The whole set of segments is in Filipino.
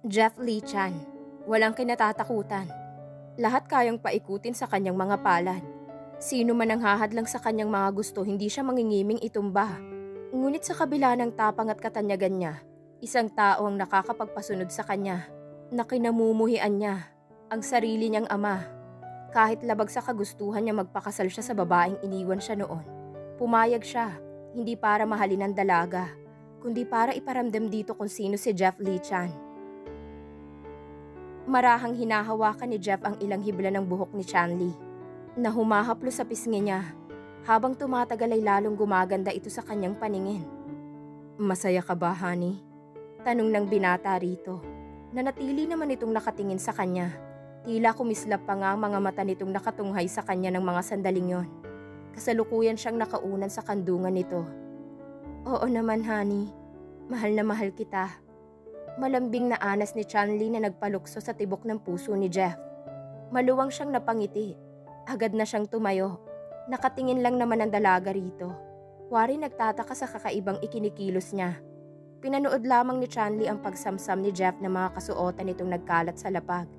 Jeff Lee Chan, walang kinatatakutan. Lahat kayang paikutin sa kanyang mga palad. Sino man ang hahadlang sa kanyang mga gusto, hindi siya mangingiming itumba. Ngunit sa kabila ng tapang at katanyagan niya, isang tao ang nakakapagpasunod sa kanya, na kinamumuhian niya, ang sarili niyang ama. Kahit labag sa kagustuhan niya magpakasal siya sa babaeng iniwan siya noon, pumayag siya, hindi para mahalin ang dalaga, kundi para iparamdam dito kung sino si Jeff Lee Chan. Marahang hinahawakan ni Jeff ang ilang hibla ng buhok ni Chanli, na humahaplo sa pisngi niya. Habang tumatagal ay lalong gumaganda ito sa kanyang paningin. "Masaya ka ba, honey?" Tanong ng binata rito. Nanatili naman itong nakatingin sa kanya. Tila kumislap pa nga ang mga mata nitong nakatunghay sa kanya ng mga sandaling yon. Kasalukuyan siyang nakaunan sa kandungan nito. "Oo naman, honey. Mahal na mahal kita." Malambing na anas ni Chanli na nagpalukso sa tibok ng puso ni Jeff. Maluwang siyang napangiti. Agad na siyang tumayo. Nakatingin lang naman ang dalaga rito. Wari nagtataka sa kakaibang ikinikilos niya. Pinanood lamang ni Chanli ang pagsamsam ni Jeff na mga kasuotan nitong nagkalat sa lapag.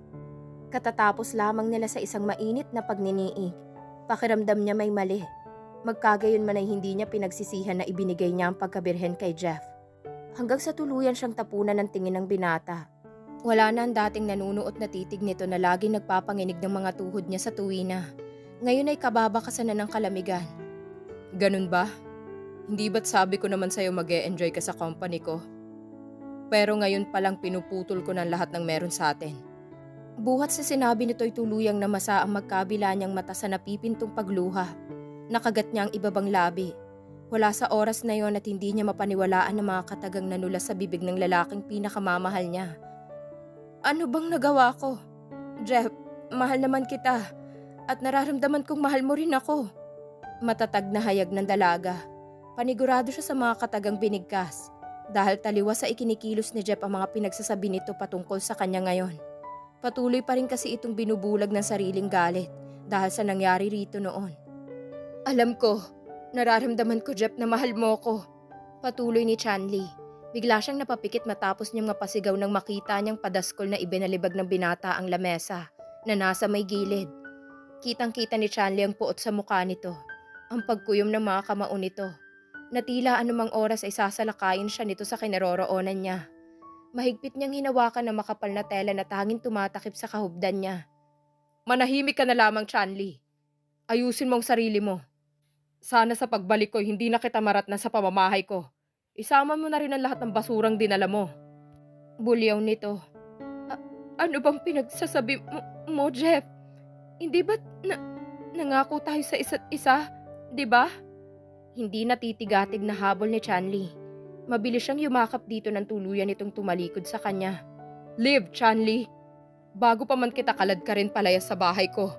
Katatapos lamang nila sa isang mainit na pagniniig. Pakiramdam niya may mali. Magkagayon man ay hindi niya pinagsisihan na ibinigay niya ang pagkabirhen kay Jeff. Hanggang sa tuluyan siyang tapunan ng tingin ng binata. Wala na ang dating nanunuot na titig nito na laging nagpapanginig ng mga tuhod niya sa tuwina. Ngayon ay kababakasan na ng kalamigan. "Ganun ba? Hindi ba't sabi ko naman sa'yo mag-e-enjoy ka sa company ko? Pero ngayon palang pinuputol ko ng lahat ng meron sa atin." Buhat sa sinabi nito'y tuluyang namasa ang magkabila niyang mata sa napipintong pagluha. Nakagat niya ang ibabang labi. Wala sa oras na yon at hindi niya mapaniwalaan ang mga katagang nanulas sa bibig ng lalaking pinakamamahal niya. "Ano bang nagawa ko? Jeff, mahal naman kita at nararamdaman kong mahal mo rin ako." Matatag na hayag ng dalaga. Panigurado siya sa mga katagang binigkas dahil taliwas sa ikinikilos ni Jeff ang mga pinagsasabi nito patungkol sa kanya ngayon. Patuloy pa rin kasi itong binubulag ng sariling galit dahil sa nangyari rito noon. "Alam ko. Nararamdaman ko, Jeff, na mahal mo ko." Patuloy ni Chanli. Bigla siyang napapikit matapos niyang mapasigaw nang makita niyang padaskol na ibinalibag ng binata ang lamesa na nasa may gilid. Kitang-kita ni Chanli ang puot sa mukha nito, ang pagkuyom ng mga kamao nito, na tila anumang oras ay sasalakayin siya nito sa kinaroroonan niya. Mahigpit niyang hinawakan ang makapal na tela na tanging tumatakip sa kahubdan niya. "Manahimik ka na lamang, Chanli. Ayusin mo ang sarili mo. Sana sa pagbalik ko hindi na kita maratnan sa pamamahay ko. Isama mo na rin ang lahat ng basurang dinala mo." Bulyaw nito. "A- ano bang pinagsasabi mo, Jeff? Hindi ba't nangako tayo sa isa't isa, di ba?" Hindi natitigatig na habol ni Chanli. Mabilis siyang yumakap dito ng tuluyan itong tumalikod sa kanya. "Live, Chanli. Bago pa man kita kalad ka rin palayas sa bahay ko."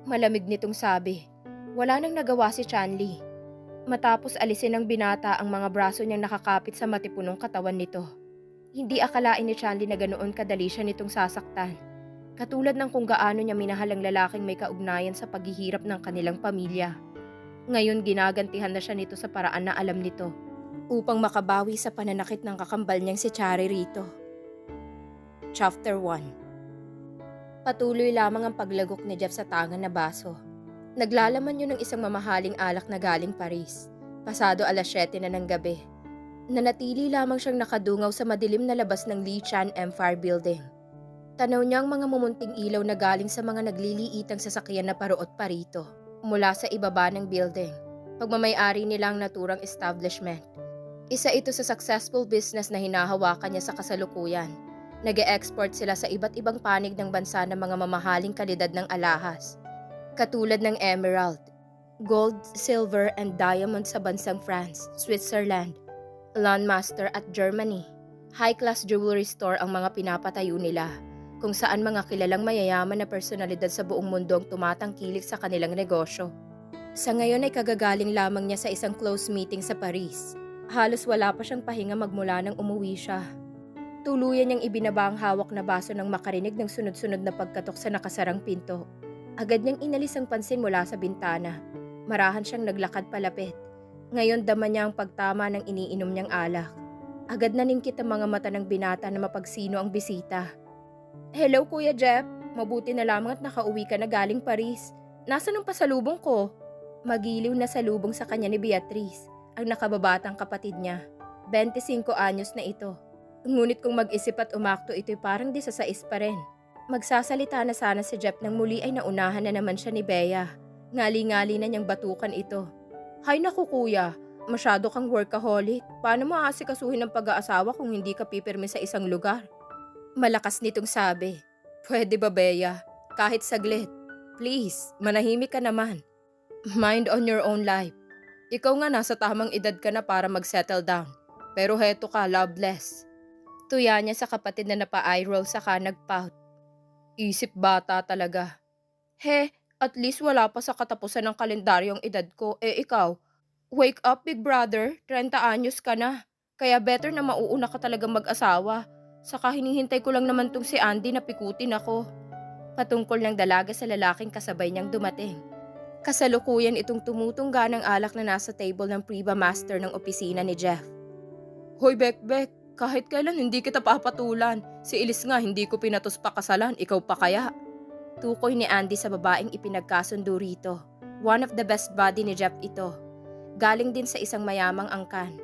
Malamig nitong sabi. Wala nang nagawa si Chanli. Matapos alisin ng binata ang mga braso niyang nakakapit sa matipunong katawan nito. Hindi akalain ni Chanli na ganoon kadali siya nitong sasaktan. Katulad ng kung gaano niya minahal ang lalaking may kaugnayan sa paghihirap ng kanilang pamilya. Ngayon ginagantihan na siya nito sa paraan na alam nito, upang makabawi sa pananakit ng kakambal niyang si Chari rito. Chapter 1. Patuloy lamang ang paglagok ni Jeff sa tangan na baso. Naglalaman yun ng isang mamahaling alak na galing Paris. Pasado 7:00 na ng gabi. Nanatili lamang siyang nakadungaw sa madilim na labas ng Lee Chan Empire Building. Tanaw niya ang mga mumunting ilaw na galing sa mga nagliliitang sasakyan na paruot pa rito, mula sa ibaba ng building. Pagmamay-ari nila ang naturang establishment. Isa ito sa successful business na hinahawakan niya sa kasalukuyan. Nag-e-export sila sa iba't ibang panig ng bansa ng mga mamahaling kalidad ng alahas. Katulad ng emerald, gold, silver, and diamond sa bansang France, Switzerland, Landmaster at Germany. High-class jewelry store ang mga pinapatayo nila, kung saan mga kilalang mayayaman na personalidad sa buong mundo ang tumatangkilik sa kanilang negosyo. Sa ngayon ay kagagaling lamang niya sa isang close meeting sa Paris. Halos wala pa siyang pahinga magmula nang umuwi siya. Tuluyan niyang ibinaba ang hawak na baso nang makarinig ng sunod-sunod na pagkatok sa nakasarang pinto. Agad niyang inalis ang pansin mula sa bintana. Marahan siyang naglakad palapit. Ngayon dama niya ang pagtama ng iniinom niyang alak. Agad na ningkit ang mga mata ng binata na mapagsino ang bisita. Hello Kuya Jeff, mabuti na lamang at nakauwi ka na galing Paris. Nasaan ang pasalubong ko? Magiliw na salubong sa kanya ni Beatrice, ang nakababatang kapatid niya. 25 anyos na ito. Ngunit kung mag-isip at umakto ito'y parang 16 pa rin. Magsasalita na sana si Jeff nang muli ay naunahan na naman siya ni Bea. Ngali-ngali na niyang batukan ito. Hay naku kuya, masyado kang workaholic. Paano mo aasikasuhin ang pag-aasawa kung hindi ka pipirme sa isang lugar? Malakas nitong sabi. Pwede ba Bea? Kahit saglit. Please, manahimik ka naman. Mind on your own life. Ikaw nga nasa tamang edad ka na para mag-settle down. Pero heto ka, loveless. Tuya niya sa kapatid na napa-eye roll saka nag-pout. Isip bata talaga. He, at least wala pa sa katapusan ng kalendaryong edad ko. Ikaw, wake up big brother, 30 anyos ka na. Kaya better na mauuna ka talagang mag-asawa. Saka hinihintay ko lang naman tong si Andy na pikutin ako. Patungkol ng dalaga sa lalaking kasabay niyang dumating. Kasalukuyan itong tumutungga ng alak na nasa table ng Priva Master ng opisina ni Jeff. Hoy Bekbek, kahit kailan hindi kita papatulan. Si Elise nga hindi ko pinatos pakasalan, ikaw pa kaya? Tukoy ni Andy sa babaeng ipinagkasundo rito. One of the best buddy ni Jeff ito. Galing din sa isang mayamang angkan.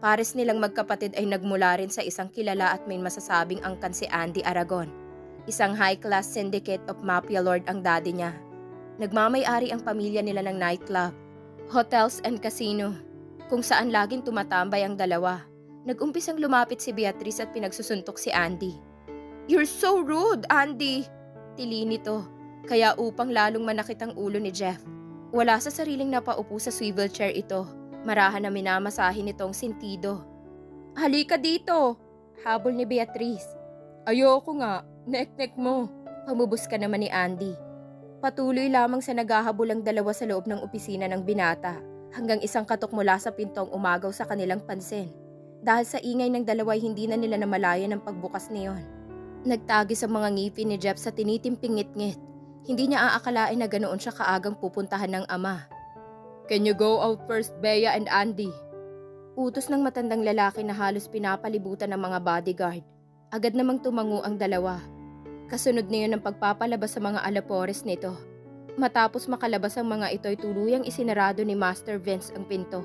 Pares nilang magkapatid ay nagmula rin sa isang kilala at may masasabing angkan si Andy Aragon. Isang high-class syndicate of mafia lord ang daddy niya. Nagmamay-ari ang pamilya nila ng nightclub, hotels and casino, kung saan laging tumatambay ang dalawa. Nag-umpisang lumapit si Beatrice at pinagsusuntok si Andy. You're so rude, Andy! Tili nito, kaya upang lalong manakit ang ulo ni Jeff. Wala sa sariling napaupo sa swivel chair ito, marahan na minamasahin nitong sentido. Halika dito! Habol ni Beatrice. Ayoko nga, nek-nek mo. Pamubos ka naman ni Andy. Patuloy lamang sa naghahabol ang dalawa sa loob ng opisina ng binata, hanggang isang katok mula sa pintong umagaw sa kanilang pansin. Dahil sa ingay ng dalawa'y hindi na nila namalayan ang pagbukas niyon. Nagtagis ang mga ngipin ni Jeff sa tinitimping ngit-ngit. Hindi niya aakalain na ganoon siya kaagang pupuntahan ng ama. Can you go out first, Bea and Andy? Utos ng matandang lalaki na halos pinapalibutan ng mga bodyguard. Agad namang tumango ang dalawa. Kasunod niyon ang pagpapalabas sa mga alapores nito. Matapos makalabas ang mga ito'y tuluyang isinarado ni Master Vince ang pinto.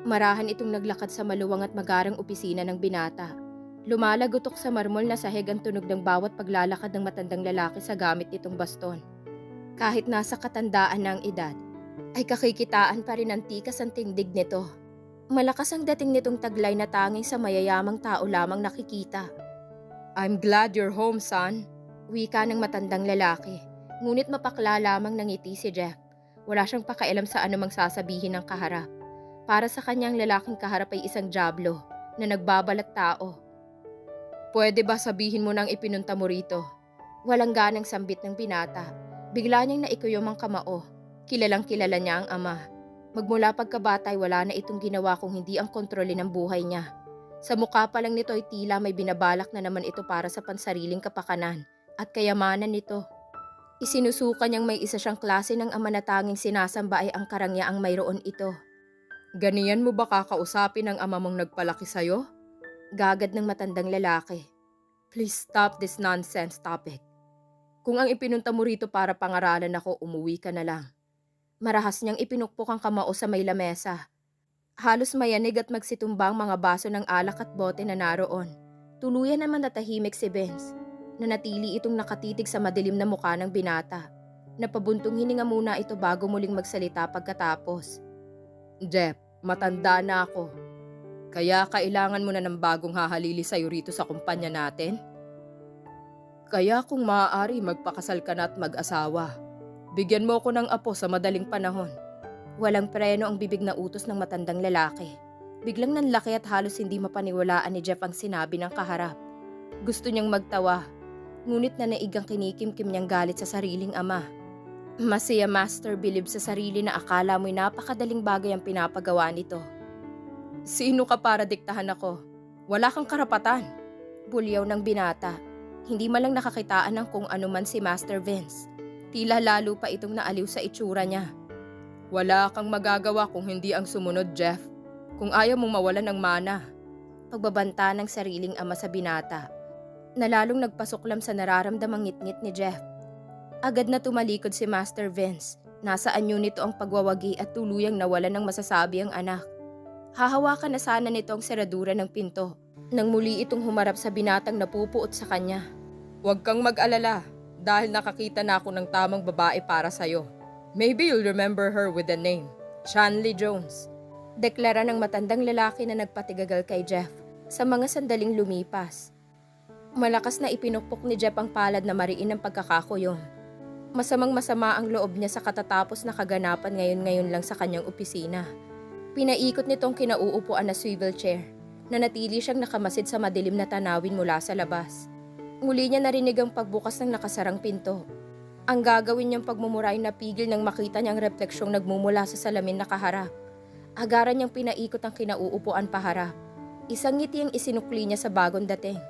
Marahan itong naglakad sa maluwang at magarang opisina ng binata. Lumalagotok sa marmol na sahig ang tunog ng bawat paglalakad ng matandang lalaki sa gamit nitong baston. Kahit nasa katandaan na ang edad, ay kakikitaan pa rin ang tikas ang tindig nito. Malakas ang dating nitong taglay na tanging sa mayayamang tao lamang nakikita. I'm glad you're home, son. Wika ng matandang lalaki. Ngunit mapakla lamang ng ngiti si Jeff. Wala siyang pakialam sa anumang sasabihin ng kaharap. Para sa kanyang lalaking kaharap ay isang jablo na nagbabalat tao. Pwede ba sabihin mo nang ipinunta mo rito? Walang ganang sambit ng binata. Bigla niyang naikuyom ang kamao. Kilalang kilala niya ang ama. Magmula pagkabata ay wala na itong ginawa kung hindi ang kontrolin ng buhay niya. Sa mukha pa lang nito ay tila may binabalak na naman ito para sa pansariling kapakanan at kayamanan nito. Isinusuka niyang may isa siyang klase ng ama na tanging sinasamba ay ang karangyaang mayroon ito. Ganiyan mo ba kakausapin ang ama mong nagpalaki sa'yo? Gagad ng matandang lalaki. Please stop this nonsense topic. Kung ang ipinunta mo rito para pangaralan ako, umuwi ka na lang. Marahas niyang ipinukpok ang kamao sa may lamesa. Halos mayanig at magsitumbang mga baso ng alak at bote na naroon. Tuluyan naman natahimik si Vince. Nanatili itong nakatitig sa madilim na mukha ng binata. Napabuntong hininga muna ito bago muling magsalita pagkatapos. Jeff, matanda na ako. Kaya kailangan mo na ng bagong hahalili sa'yo rito sa kumpanya natin? Kaya kung maaari magpakasal ka na at mag-asawa. Bigyan mo ko ng apo sa madaling panahon. Walang preno ang bibig na utos ng matandang lalaki. Biglang nanlaki at halos hindi mapaniwalaan ni Jeff ang sinabi ng kaharap. Gusto niyang magtawa, ngunit nanaigang kinikimkim niyang galit sa sariling ama. Masaya Master bilib sa sarili na akala mo'y napakadaling bagay ang pinapagawa nito. Sino ka para diktahan ako? Wala kang karapatan. Bulyaw ng binata. Hindi malang nakakitaan ng kung ano man si Master Vince. Tila lalo pa itong naaliw sa itsura niya. Wala kang magagawa kung hindi ang sumunod, Jeff. Kung ayaw mong mawalan ng mana. pagbabanta ng sariling ama sa binata, na lalong nagpasuklam sa nararamdamang ngit-ngit ni Jeff. Agad na tumalikod si Master Vince. Nasa anyo nito ang pagwawagi at tuluyang nawalan ng masasabi ang anak. Hahawakan na sana nito ang seradura ng pinto nang muli itong humarap sa binatang napupuot sa kanya. "Huwag kang mag-alala dahil nakakita na ako ng tamang babae para sa'yo. Maybe you'll remember her with the name, Chanley Jones." Deklara ng matandang lalaki na nagpatigagal kay Jeff sa mga sandaling lumipas. Malakas na ipinukpok ni Jeff ang palad na mariin ng pagkakakuyong. Masamang-masama ang loob niya sa katatapos na kaganapan ngayon-ngayon lang sa kanyang opisina. Pinaikot nitong kinauupuan na swivel chair na natili siyang nakamasid sa madilim na tanawin mula sa labas. Muli niya narinig ang pagbukas ng nakasarang pinto. Ang gagawin niyang pagmumuray na pigil nang makita niyang refleksyong nagmumula sa salamin na kaharap. Agaran niyang pinaikot ang kinauupuan paharap. Isang ngiti ang isinukli niya sa bagong dating.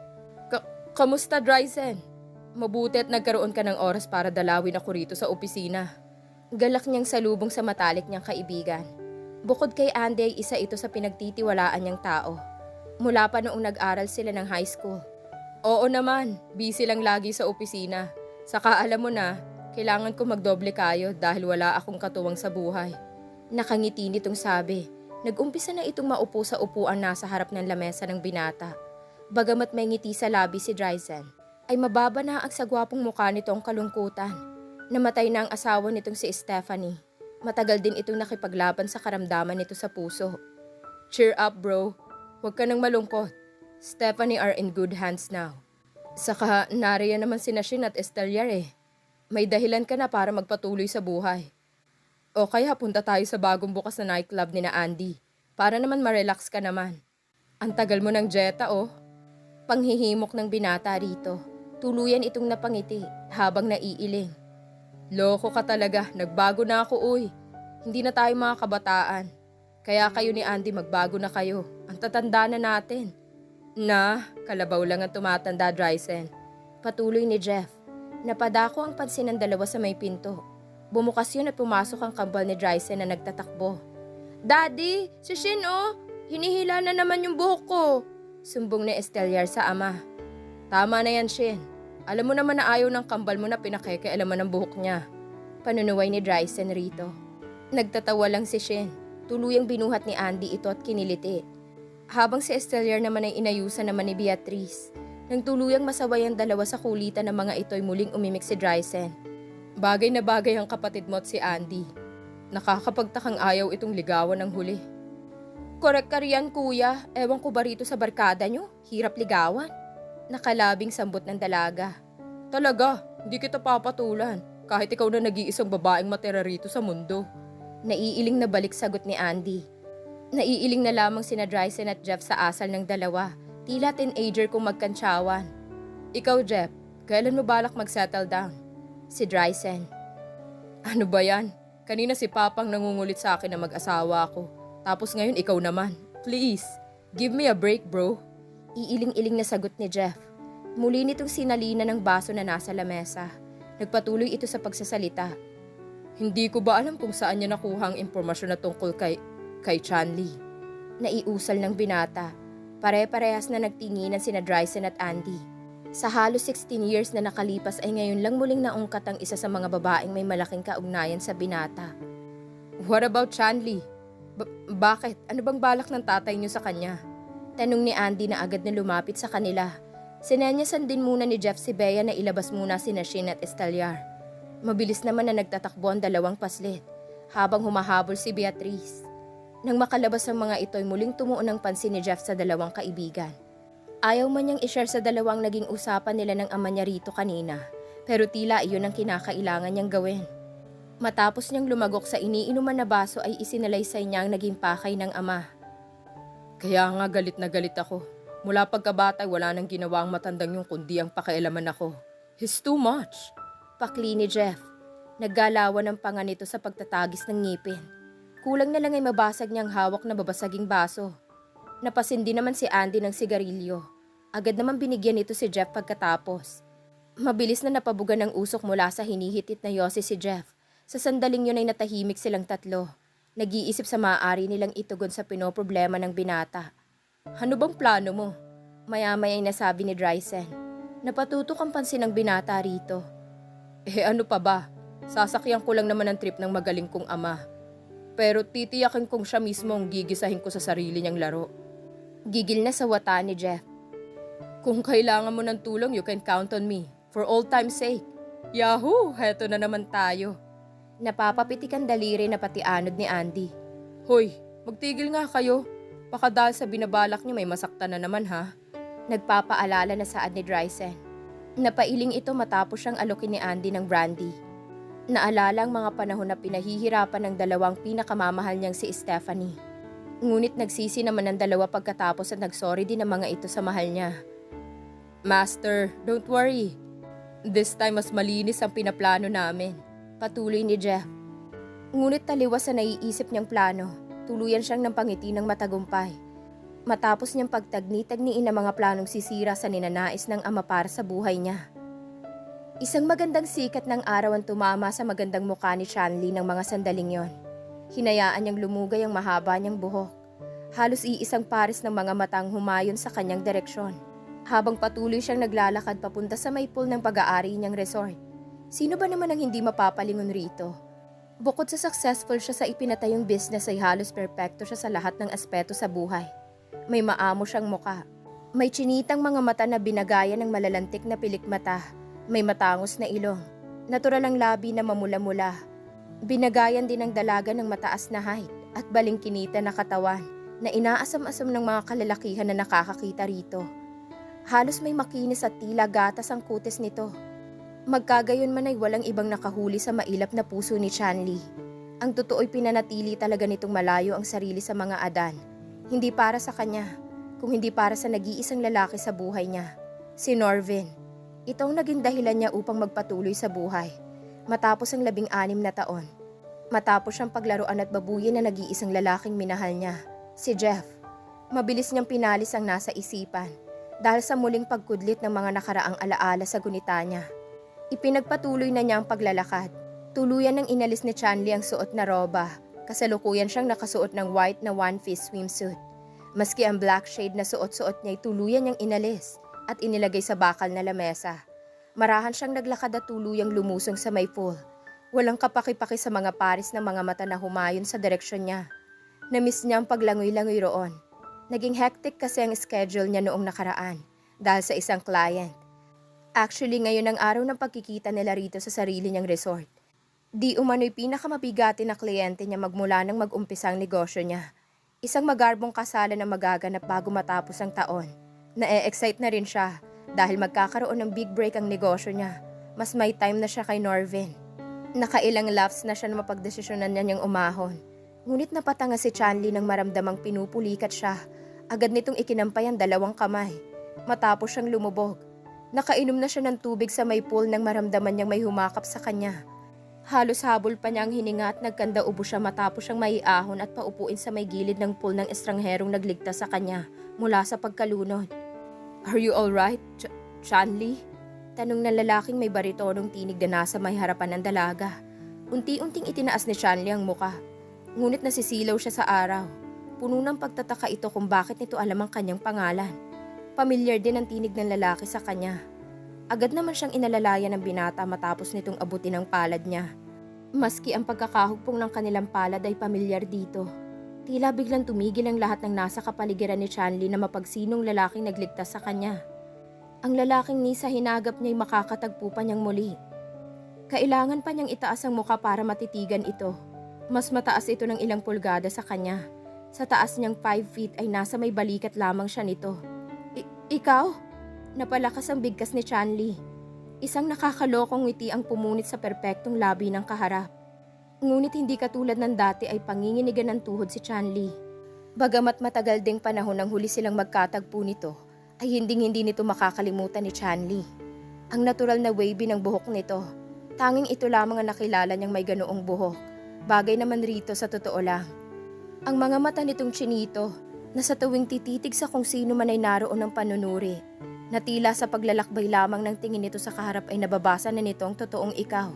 Kamusta, Dryzen? Mabuti at nagkaroon ka ng oras para dalawin ako rito sa opisina." Galak niyang salubong sa matalik niyang kaibigan. Bukod kay Andy ay isa ito sa pinagtitiwalaan niyang tao. Mula pa noong nag-aral sila ng high school. "Oo naman, busy lang lagi sa opisina. Saka alam mo na, kailangan ko magdoble kayo dahil wala akong katuwang sa buhay." Nakangiti nitong sabi. Nag-umpisa na itong maupo sa upuan nasa harap ng lamesa ng binata. Bagamat may ngiti sa labi si Dryzen, ay mababa na ang sagwapong mukha nitong kalungkutan. Namatay na ang asawa nitong si Stephanie. Matagal din itong nakipaglaban sa karamdaman nito sa puso. "Cheer up, bro. Huwag ka nang malungkot. Stephanie are in good hands now. Saka nariyan naman sina Shin at Esteliar eh. May dahilan ka na para magpatuloy sa buhay. O kaya punta tayo sa bagong bukas na nightclub ni na Andy para naman ma-relax ka naman. Ang tagal mo ng Jetta oh." Panghihimok ng binata rito. Tuluyan itong napangiti habang naiiling. "Loko ka talaga, nagbago na ako uy. Hindi na tayo mga kabataan. Kaya kayo ni Andy magbago na kayo. Ang tatanda na natin." "Na, kalabaw lang ang tumatanda, Dryzen." Patuloy ni Jeff. Napadako ang pansin ng dalawa sa may pinto. Bumukas yun at pumasok ang kambal ni Dryzen na nagtatakbo. "Daddy, si Shin oh! Hinihila na naman yung buhok ko!" Sumbong ni Esteliar sa ama. "Tama na yan, Shin. Alam mo naman na ayaw ng kambal mo na pinakikialaman ng buhok niya." Panunuway ni Dryzen rito. Nagtatawa lang si Shin. Tuluyang binuhat ni Andy ito at kiniliti. Habang si Esteliar naman ay inayusan naman ni Beatrice. Nang tuluyang masaway ang dalawa sa kulitan ng mga ito'y muling umimik si Dryzen. Bagay na bagay ang kapatid mo at si Andy. Nakakapagtakang ayaw itong ligawan ng huli. "Korek ka riyan, kuya. Ewan ko ba rito sa barkada nyo? Hirap ligawan." Nakalabing sambot ng dalaga. "Talaga, hindi kita papatulan. Kahit ikaw na nag-iisang babaeng matira rito sa mundo." Naiiling na balik sagot ni Andy. Naiiling na lamang sina Dryzen at Jeff sa asal ng dalawa. Tila teenager kung magkantsawan. "Ikaw, Jeff, kailan mo balak mag-settle down?" Si Dryzen. "Ano ba yan? Kanina si Papang nangungulit sa akin na mag-asawa ako. Tapos ngayon ikaw naman. Please, give me a break, bro." Iiling-iling na sagot ni Jeff. Muli nitong sinalina ng baso na nasa lamesa. Nagpatuloy ito sa pagsasalita. "Hindi ko ba alam kung saan niya nakuha ang impormasyon na tungkol kay Chanley?" Naiusal ng binata. Pare-parehas na nagtinginan sina Dryzen at Andy. Sa halos 16 years na nakalipas ay ngayon lang muling naungkat ang isa sa mga babaeng may malaking kaugnayan sa binata. "What about Chanley? Bakit? Ano bang balak ng tatay niyo sa kanya?" Tanong ni Andy na agad na lumapit sa kanila. Sinenyasan din muna ni Jeff si Bea na ilabas muna sina Shin at Esteliar. Mabilis naman na nagtatakbo ang dalawang paslit habang humahabol si Beatrice. Nang makalabas ang mga ito'y muling tumuon ang pansin ni Jeff sa dalawang kaibigan. Ayaw man niyang ishare sa dalawang naging usapan nila ng ama niya rito kanina, pero tila iyon ang kinakailangan niyang gawin. Matapos niyang lumagok sa iniinuman na baso ay isinalaysay niya ang naging pakay ng ama. "Kaya nga galit na galit ako. Mula pagkabata wala nang ginawa ang matandang yung kundi ang pakialaman ako. He's too much." Pakli ni Jeff. Naggalawan ang panga nito sa pagtatagis ng ngipin. Kulang na lang ay mabasag niyang hawak na babasaging baso. Napasindi naman si Andy ng sigarilyo. Agad naman binigyan nito si Jeff pagkatapos. Mabilis na napabuga ng usok mula sa hinihitit na yosi si Jeff. Sa sandaling yun ay natahimik silang tatlo. Nag-iisip sa maaari nilang itugon sa pinoproblema ng binata. Ano bang plano mo? Maya-maya'y nasabi ni Drysen. Napatutok ang pansin ng binata rito. Ano pa ba? Sasakyan ko lang naman ang trip ng magaling kong ama. Pero titiyakin kong siya mismo ang gigisahin ko sa sarili niyang laro. Gigil na sa wata ni Jeff. Kung kailangan mo ng tulong, you can count on me. For all time's sake. Yahoo! Heto na naman tayo. Napapapitik ang daliri na pati anod ni Andy. Hoy, magtigil nga kayo. Baka dahil sa binabalak niyo may masaktan na naman ha. Nagpapaalala na saad ni Drysen. Napailing ito matapos siyang alokin ni Andy ng brandy. Naalala ang mga panahon na pinahihirapan ng dalawang pinakamamahal niyang si Stephanie. Ngunit nagsisi naman ang dalawa pagkatapos at nagsorry din ang mga ito sa mahal niya. Master, don't worry. This time mas malinis ang pinaplano namin. Patuloy ni Jeff. Ngunit taliwas sa naiisip niyang plano, tuluyan siyang nampangiti ng matagumpay. Matapos niyang pagtagni-tagniin ang mga planong sisira sa ninanais ng ama para sa buhay niya. Isang magandang sikat ng araw ang tumama sa magandang mukha ni Shanley ng mga sandaling yon. Hinayaan niyang lumugay ang mahaba niyang buhok. Halos iisang pares ng mga matang humayon sa kanyang direksyon. Habang patuloy siyang naglalakad papunta sa may pool ng pag-aari niyang resort. Sino ba naman ang hindi mapapalingon rito? Bukod sa successful siya sa ipinatayong business ay halos perpekto siya sa lahat ng aspeto sa buhay. May maamo siyang muka. May chinitang mga mata na binagaya ng malalantik na pilikmata. May matangos na ilong. Natural ang labi na mamula-mula. Binagayan din ang dalaga ng mataas na height at balingkinita na katawan na inaasam-asam ng mga kalalakihan na nakakakita rito. Halos may makinis at tila gatas ang kutis nito. Magkagayon man ay walang ibang nakahuli sa mailap na puso ni Shanley. Ang totoo'y pinanatili talaga nitong malayo ang sarili sa mga adan. Hindi para sa kanya, kung hindi para sa nag-iisang lalaki sa buhay niya, si Norvin. Ito ang naging dahilan niya upang magpatuloy sa buhay, matapos ang 16 na taon. Matapos siyang paglaruan at babuyin na nag-iisang lalaking minahal niya, si Jeff. Mabilis niyang pinalis ang nasa isipan, dahil sa muling pagkudlit ng mga nakaraang alaala sa gunita niya. Ipinagpatuloy na niya ang paglalakad. Tuluyan ng inalis ni Shanley ang suot na roba. Kasalukuyan siyang nakasuot ng white na one-piece swimsuit. Maski ang black shade na suot-suot niya ay tuluyan niyang inalis at inilagay sa bakal na lamesa. Marahan siyang naglakad at tuluyang lumusong sa may pool. Walang kapaki-paki sa mga paris ng mga mata na humayon sa direksyon niya. Namiss niya ang paglangoy-langoy roon. Naging hectic kasi ang schedule niya noong nakaraan dahil sa isang client. Actually, ngayon ang araw ng pagkikita nila rito sa sarili niyang resort. Di umano'y pinakamabigati na kliyente niya magmula nang mag-umpisa ang negosyo niya. Isang magarbong kasalan na magaganap bago matapos ang taon. Na-excite na rin siya dahil magkakaroon ng big break ang negosyo niya. Mas may time na siya kay Norvin. Nakailang laps na siya na mapagdesisyonan niya niyang umahon. Ngunit napatanga si Shanley nang maramdamang pinupulikat siya. Agad nitong ikinampay ang 2 kamay. Matapos siyang lumubog. Nakainom na siya ng tubig sa may pool nang maramdaman niyang may humakap sa kanya. Halos habol pa niya ang hininga at nagkanda-ubo siya matapos siyang maiahon at paupuin sa may gilid ng pool ng estrangherong nagligtas sa kanya mula sa pagkalunod. Are you alright, Shanley? Tanong ng lalaking may baritonong tinig na nasa may harapan ng dalaga. Unti-unting itinaas ni Shanley ang muka. Ngunit nasisilaw siya sa araw. Puno ng pagtataka ito kung bakit nito alam ang kanyang pangalan. Pamilyar din ang tinig ng lalaki sa kanya. Agad naman siyang inalalayan ng binata matapos nitong abutin ang palad niya. Maski ang pagkakahugpong ng kanilang palad ay pamilyar dito. Tila biglang tumigil ang lahat ng nasa kapaligiran ni Shanley na mapagsinong lalaking nagligtas sa kanya. Ang lalaking ni sa hinagap niya'y makakatagpo pa niyang muli. Kailangan pa niyang itaas ang muka para matitigan ito. Mas mataas ito ng ilang pulgada sa kanya. Sa taas niyang 5 feet ay nasa may balikat lamang siya nito. Ikaw? Napalakas ang bigkas ni Shanley. Isang nakakalokong ngiti ang pumunit sa perpektong labi ng kaharap. Ngunit hindi katulad ng dati ay panginginigan ng tuhod si Shanley. Bagamat matagal ding panahon nang huli silang magkatagpo nito, ay hinding-hindi nito makakalimutan ni Shanley. Ang natural na wavy ng buhok nito. Tanging ito lamang ang nakilala niyang may ganoong buhok. Bagay naman rito sa totoo lang. Ang mga mata nitong chinito, na sa tuwing tititig sa kung sino man ay naroon ng panunuri, na tila sa paglalakbay lamang ng tingin nito sa kaharap ay nababasa na nito ang totoong ikaw.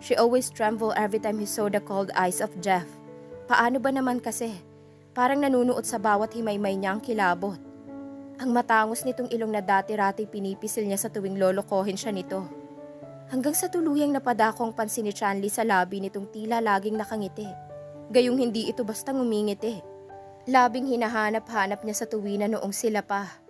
She always trembled every time he saw the cold eyes of Jeff. Paano ba naman kasi? Parang nanunuot sa bawat himaymay niya ang kilabot. Ang matangos nitong ilong na dati-rati pinipisil niya sa tuwing lolokohin siya nito. Hanggang sa tuluyang napadako ang pansin ni Chanli sa labi nitong tila laging nakangiti. Gayong hindi ito basta ngumingiti. Labing hinahanap-hanap niya sa tuwina noong sila pa.